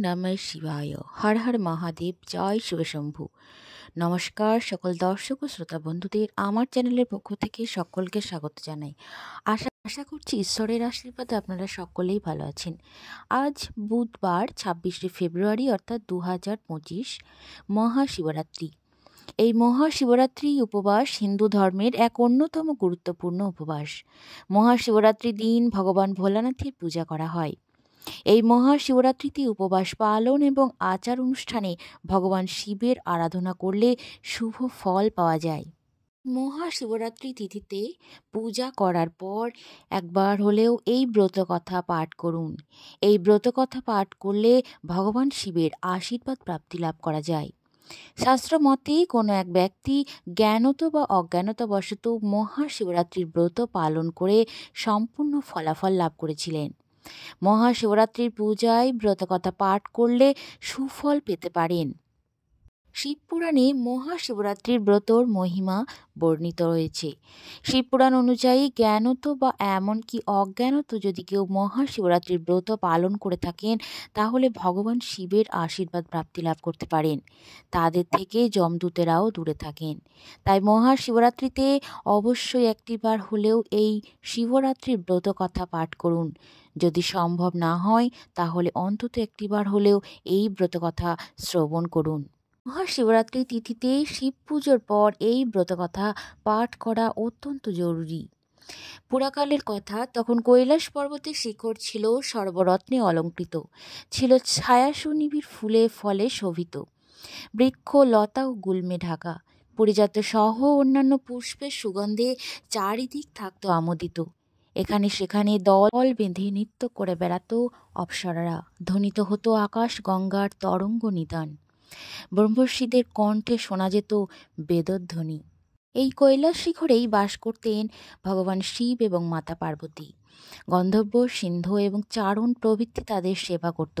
নমঃ শিবায়। হর হর মহাদেব, জয় শিবশম্ভু। নমস্কার সকল দর্শক ও শ্রোতা বন্ধুদের আমার চ্যানেলের পক্ষ থেকে সকলকে স্বাগত জানাই। আশা করছি ঈশ্বরের আশীর্বাদে আপনারা সকলেই ভালো আছেন। আজ বুধবার 26শে ফেব্রুয়ারি অর্থাৎ 2025 মহাশিবরাত্রি। এই মহাশিবরাত্রি উপবাস হিন্দু ধর্মের এক অন্যতম গুরুত্বপূর্ণ উপবাস। মহাশিবরাত্রির দিন ভগবান ভোলানাথের পূজা করা হয়। এই মহাশিবরাত্রিতে উপবাস পালন এবং আচার অনুষ্ঠানে ভগবান শিবের আরাধনা করলে শুভ ফল পাওয়া যায়। মহাশিবরাত্রি তিথিতে পূজা করার পর একবার হলেও এই ব্রতকথা পাঠ করুন। এই ব্রতকথা পাঠ করলে ভগবান শিবের আশীর্বাদ প্রাপ্তি লাভ করা যায়। শাস্ত্র মতে কোনো এক ব্যক্তি জ্ঞানত বা অজ্ঞানতাবশত মহাশিবরাত্রির ব্রত পালন করে সম্পূর্ণ ফলাফল লাভ করেছিলেন। মহাশিবরাত্রির পূজায় ব্রতকথা পাঠ করলে সুফল পেতে পারেন। শিবপুরাণে মহাশিবরাত্রির ব্রতর মহিমা বর্ণিত রয়েছে। শিবপুরাণ অনুযায়ী জ্ঞানত বা এমনকি অজ্ঞানত যদি কেউ মহাশিবরাত্রির ব্রত পালন করে থাকেন তাহলে ভগবান শিবের আশীর্বাদ প্রাপ্তি লাভ করতে পারেন। তাদের থেকে যমদূতেরাও দূরে থাকেন। তাই মহাশিবরাত্রিতে অবশ্যই একটিবার হলেও এই শিবরাত্রির ব্রত কথা পাঠ করুন। যদি সম্ভব না হয় তাহলে অন্তত একটিবার হলেও এই ব্রতকথা শ্রবণ করুন। মহাশিবরাত্রি তিথিতে শিব পুজোর পর এই ব্রতকথা পাঠ করা অত্যন্ত জরুরি। পুরাকালের কথা, তখন কৈলাস পর্বতের শিখর ছিল সর্বরত্নে অলঙ্কৃত, ছিল ছায়া সুনিবিড় ফুলে ফলে শোভিত, বৃক্ষ লতা ও গুল্মে ঢাকা, পরিজাত সহ অন্যান্য পুষ্পের সুগন্ধে চারিদিক থাকত আমোদিত। এখানে সেখানে দল বেঁধে নৃত্য করে বেড়াত অপ্সরারা, ধ্বনিত হতো আকাশ গঙ্গার তরঙ্গ নিদান, ব্রহ্মর্ষিদের কণ্ঠে শোনা যেত বেদধ্বনি। এই কৈলাস শিখরেই বাস করতেন ভগবান শিব এবং মাতা পার্বতী। গন্ধর্ব, সিন্ধু এবং চারণ প্রভৃতি তাদের সেবা করত।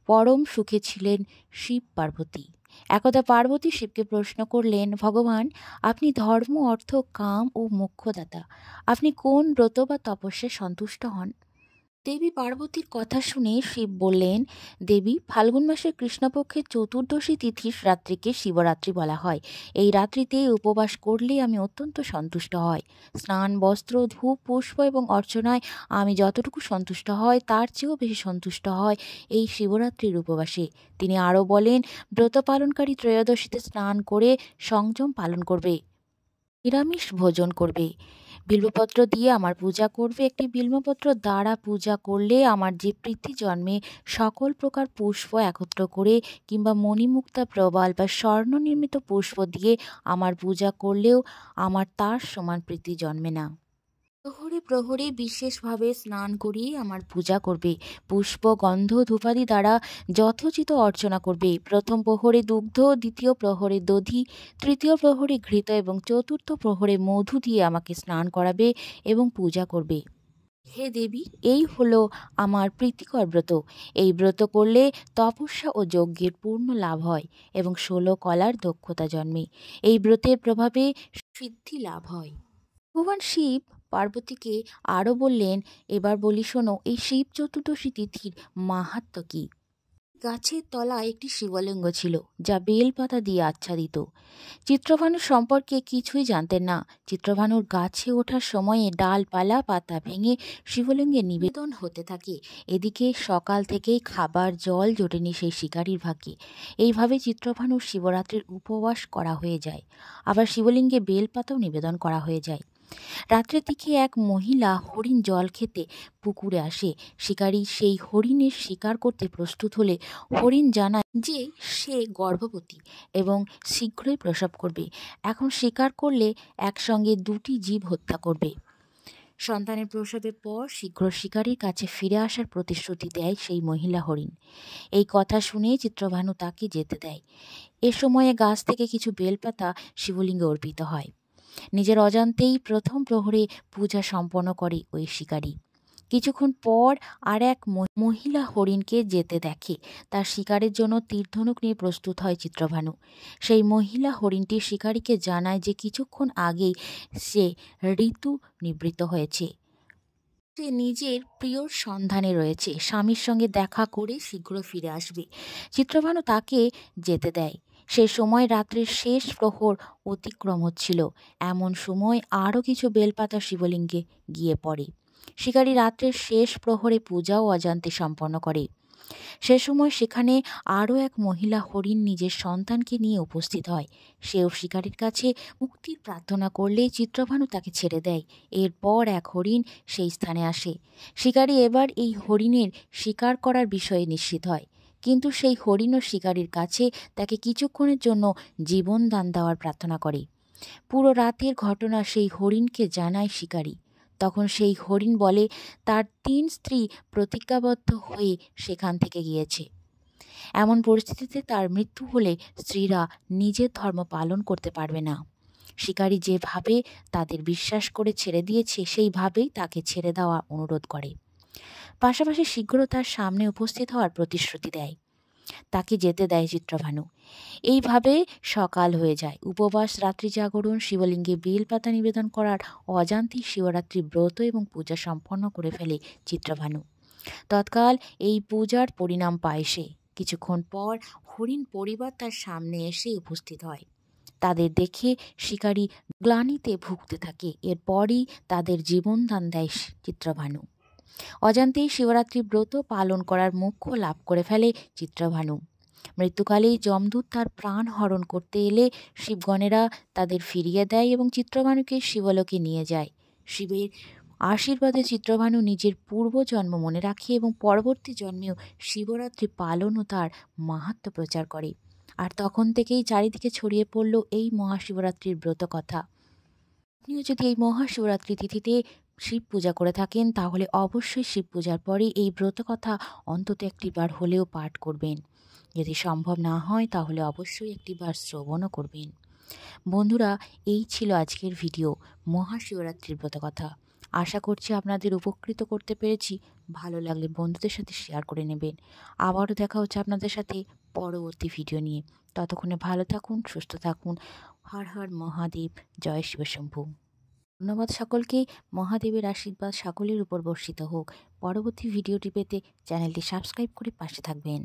পরম সুখে ছিলেন শিব পার্বতী। একদা পার্বতী শিবকে প্রশ্ন করলেন, ভগবান, আপনি ধর্ম, অর্থ, কাম ও মোক্ষদাতা, আপনি কোন ব্রত বা তপস্যায় সন্তুষ্ট হন? দেবী পার্বতীর কথা শুনে শিব বললেন, দেবী, ফাল্গুন মাসের কৃষ্ণপক্ষের চতুর্দশী তিথির রাত্রিকে শিবরাত্রি বলা হয়। এই রাত্রিতে উপবাস করলে আমি অত্যন্ত সন্তুষ্ট হই। স্নান, বস্ত্র, ধূপ, পুষ্প এবং অর্চনায় আমি যতটুকু সন্তুষ্ট হয় তার চেয়েও বেশি সন্তুষ্ট হয় এই শিবরাত্রির উপবাসে। তিনি আরও বলেন, ব্রত পালনকারী ত্রয়োদশীতে স্নান করে সংযম পালন করবে, নিরামিষ ভোজন করবে, বিল্বপত্র দিয়ে আমার পূজা করবে। একটি বিল্বপত্র দ্বারা পূজা করলে আমার যে প্রীতি জন্মে, সকল প্রকার পুষ্প একত্র করে কিংবা মণিমুক্তা, প্রবাল বা স্বর্ণ নির্মিত পুষ্প দিয়ে আমার পূজা করলেও আমার তার সমান প্রীতি জন্মে না। প্রহরে প্রহরে বিশেষভাবে স্নান করিয়ে আমার পূজা করবে, পুষ্প, গন্ধ, ধূপাদি দ্বারা যথোচিত অর্চনা করবে। প্রথম প্রহরে দুগ্ধ, দ্বিতীয় প্রহরে দধি, তৃতীয় প্রহরে ঘৃত এবং চতুর্থ প্রহরে মধু দিয়ে আমাকে স্নান করাবে এবং পূজা করবে। হে দেবী, এই হলো আমার প্রীতিকর ব্রত। এই ব্রত করলে তপস্যা ও যজ্ঞের পূর্ণ লাভ হয় এবং 16 কলার দক্ষতা জন্মে। এই ব্রতের প্রভাবে সিদ্ধি লাভ হয়। ভগবান শিব পার্বতীকে আরও বললেন, এবার বলি শোনো, এই শিব চতুর্দশী তিথির মাহাত্ম্য কি। গাছের তলায় একটি শিবলিঙ্গ ছিল যা বেলপাতা দিয়ে আচ্ছাদিত। চিত্রভানু সম্পর্কে কিছুই জানতেন না। চিত্রভানুর গাছে ওঠার সময়ে ডালপালা পাতা ভেঙে শিবলিঙ্গে নিবেদন হতে থাকে। এদিকে সকাল থেকেই খাবার জল জোটেনি সেই শিকারীর ভাগ্যে। এইভাবে চিত্রভানুর শিবরাত্রির উপবাস করা হয়ে যায়। আবার শিবলিঙ্গে বেলপাতাও নিবেদন করা হয়ে যায়। রাত্রের দিকে এক মহিলা হরিণ জল খেতে পুকুরে আসে। শিকারী সেই হরিণের শিকার করতে প্রস্তুত হলে হরিণ জানায় যে সে গর্ভবতী এবং শীঘ্রই প্রসব করবে। এখন শিকার করলে একসঙ্গে 2টি জীব হত্যা করবে। সন্তানের প্রসবের পর শীঘ্র শিকারীর কাছে ফিরে আসার প্রতিশ্রুতি দেয় সেই মহিলা হরিণ। এই কথা শুনে চিত্রভানু তাকে যেতে দেয়। এ সময়ে গাছ থেকে কিছু বেলপাতা শিবলিঙ্গে অর্পিত হয়। নিজের অজান্তেই প্রথম প্রহরে পূজা সম্পন্ন করে ওই শিকারী। কিছুক্ষণ পর আর এক মহিলা হরিণকে যেতে দেখে। তার শিকারের জন্য তীরধনুক নিয়ে প্রস্তুত হয় চিত্রভানু। সেই মহিলা হরিণটি শিকারীকে জানায় যে কিছুক্ষণ আগেই সে ঋতু নিবৃত্ত হয়েছে। সে নিজের প্রিয়র সন্ধানে রয়েছে, স্বামীর সঙ্গে দেখা করে শীঘ্র ফিরে আসবে। চিত্রভানু তাকে যেতে দেয়। সে সময় রাত্রের শেষ প্রহর অতিক্রম হচ্ছিল। এমন সময় আরও কিছু বেলপাতা শিবলিঙ্গে গিয়ে পড়ে। শিকারী রাত্রের শেষ প্রহরে পূজাও অজান্তে সম্পন্ন করে। সে সময় সেখানে আরও এক মহিলা হরিণ নিজের সন্তানকে নিয়ে উপস্থিত হয়। সেও শিকারীর কাছে মুক্তির প্রার্থনা করলেই চিত্রভানু তাকে ছেড়ে দেয়। এরপর এক হরিণ সেই স্থানে আসে। শিকারী এবার এই হরিণের শিকার করার বিষয়ে নিশ্চিত হয়, কিন্তু সেই হরিণও শিকারীর কাছে তাকে কিছুক্ষণের জন্য জীবন দান দেওয়ার প্রার্থনা করে। পুরো রাতের ঘটনা সেই হরিণকে জানায় শিকারী। তখন সেই হরিণ বলে তার ৩ স্ত্রী প্রতিজ্ঞাবদ্ধ হয়ে সেখান থেকে গিয়েছে। এমন পরিস্থিতিতে তার মৃত্যু হলে স্ত্রীরা নিজের ধর্ম পালন করতে পারবে না। শিকারী যেভাবে তাদের বিশ্বাস করে ছেড়ে দিয়েছে সেইভাবেই তাকে ছেড়ে দেওয়া অনুরোধ করে। পাশাপাশি শীঘ্র তার সামনে উপস্থিত হওয়ার প্রতিশ্রুতি দেয়। তাকে যেতে দেয় চিত্রভানু। এইভাবে সকাল হয়ে যায়। উপবাস, রাত্রি জাগরণ, শিবলিঙ্গে বেলপাতা নিবেদন করার অজান্তেই শিবরাত্রি ব্রত এবং পূজা সম্পন্ন করে ফেলে চিত্রভানু। তৎকাল এই পূজার পরিণাম পায় সে। কিছুক্ষণ পর হরিণ পরিবার তার সামনে এসে উপস্থিত হয়। তাদের দেখে শিকারী গ্লানিতে ভুগতে থাকে। এরপরই তাদের জীবনদান দেয় চিত্রভানু। অজান্তেই শিবরাত্রি ব্রত পালন করার মোক্ষ লাভ করে ফেলে চিত্রভানু। মৃত্যুকালেই যমদূত তার প্রাণ হরণ করতে এলে শিবগণেরা তাদের ফিরিয়ে দেয় এবং চিত্রভানুকে শিবলোকে নিয়ে যায়। শিবের আশীর্বাদে চিত্রভানু নিজের পূর্বজন্ম মনে রাখে এবং পরবর্তী জন্মেও শিবরাত্রি পালন ও তার মাহাত্ম্য প্রচার করে। আর তখন থেকেই চারিদিকে ছড়িয়ে পড়ল এই মহাশিবরাত্রির ব্রত কথা। আপনিও যদি এই মহাশিবরাত্রি তিথিতে শিব পূজা করে থাকেন তাহলে অবশ্যই শিব পূজার পরে এই ব্রত কথা অন্তত একটিবার হলেও পাঠ করবেন। যদি সম্ভব না হয় তাহলে অবশ্যই একটিবার শ্রবণও করবেন। বন্ধুরা, এই ছিল আজকের ভিডিও, মহাশিবরাত্রির ব্রত কথা। আশা করছি আপনাদের উপকৃত করতে পেরেছি। ভালো লাগলে বন্ধুদের সাথে শেয়ার করে নেবেন। আবারও দেখা হচ্ছে আপনাদের সাথে পরবর্তী ভিডিও নিয়ে। ততক্ষণে ভালো থাকুন, সুস্থ থাকুন। হর হর মহাদেব, জয় শিবশম্ভু। ধন্যবাদ সকলকে। মহাদেবের আশীর্বাদ সকলের উপর বর্ষিত হোক। পরবর্তী ভিডিওটি পেতে চ্যানেলটি সাবস্ক্রাইব করে পাশে থাকবেন।